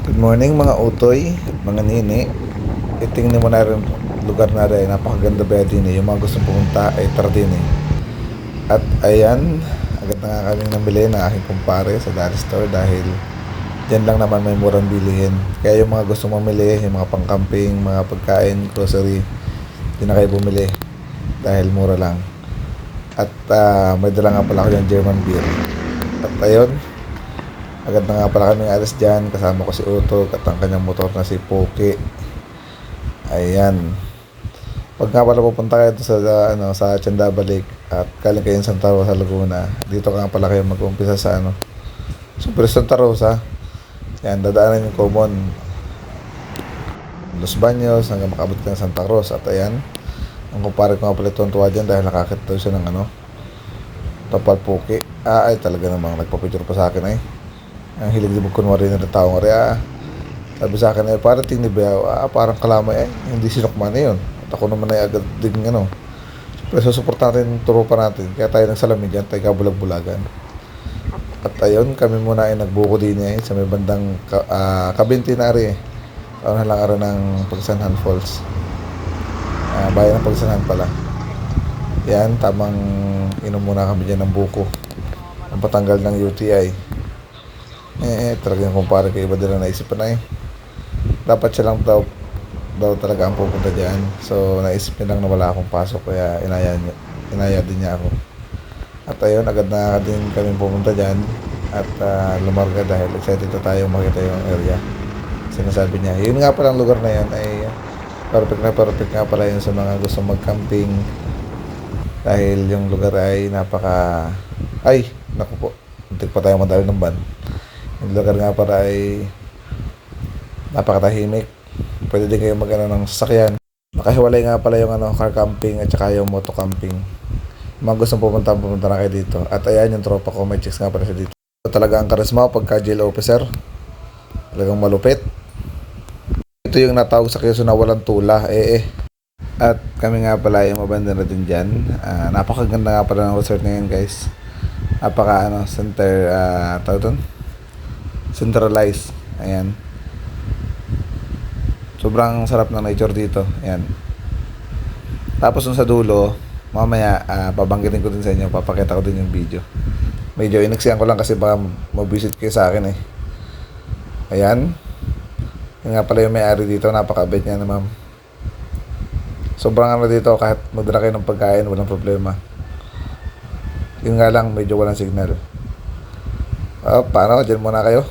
Good morning mga utoy, mga nini. Itingnan mo na rin lugar na rin. Napakaganda ba din eh. Yung mga gustong pumunta ay tara din eh. At ayan, agad na nga kaming namili na aking kumpare sa Dollar Store dahil dyan lang naman may murang bilihin. Kaya yung mga gustong mamili, yung mga pangkamping, mga pagkain, grocery, di na kayo bumili dahil mura lang. At may dala nga pala ako yung German beer. At ayun, agad na nga pala kaming alas dyan. Kasama ko si Utog at ang kanyang motor na si Poki. Ayan. Pag nga pala pupunta kayo sa, sa Tienda Balik at galing kayo sa Santa Rosa, Laguna, dito ka nga pala kayo mag-umpisa sa Super Santa Rosa. Yan, dadaanan yung common Los Baños hanggang makabot ka ng Santa Rosa. At ayan, ang kumpare ko nga pala tuwa dyan dahil nakakita daw siya ng Topal Poki. Ay talaga namang nagpapicture pa sa akin ang hilig din magkunwari ng tao nga sabi sa akin parating ni Bea, parang kalamay hindi sinukman na yun. At ako naman ay agad din pero susuportan natin yung tropa natin, kaya tayo nagsalamin dyan, tayo kabulag-bulagan. At ayun, kami muna ay nagbuko din sa may bandang Kabintinari na lang araw ng Pagsanhan Falls, bayan ng Pagsanhan pala. Yan, tamang inom muna kami dyan ng buko ang patanggal ng UTI. Talagang kumpare ko iba din na naisipan dapat siya lang daw talaga ang pupunta dyan. So naisip niya lang na wala akong pasok, kaya inaya din niya ako. At ayun, agad na din kami pumunta dyan at lumarga dahil excited na tayo makita yung area. Sinasabi niya, yun nga pala ang lugar na yan ay perfect nga pala yun sa mga gusto mag-camping dahil yung lugar ay naku po, hindi pa tayo madali ng van. Yung lugar nga para ay napakatahimik. Pwede din kayo ng sasakyan. Nakahiwalay nga pala yung car camping at saka yung moto camping. Mga gustong pumunta na kayo dito. At ayan yung tropa ko, may chicks nga pala siya dito. Talaga ang karisma pagka jail officer. Talagang malupit. Ito yung natawag sa Quezon na walang tula. At kami nga pala yung mabanda na din dyan. Napakaganda nga pala ng resort ngayon guys. Centralized. Ayan. Sobrang sarap ng nature dito. Ayan. Tapos sa dulo, mamaya babanggitin ko din sa inyo, papakita ko din yung video. Medyo iniksiyan ko lang kasi baka mag-visit kayo sa akin Ayan. Yung nga pala yung may-ari dito, napakabait niya na ma'am. Sobrang dito, kahit magdala kayo ng pagkain, walang problema. Yun nga lang, medyo walang signal. Paano? Diyan muna kayo.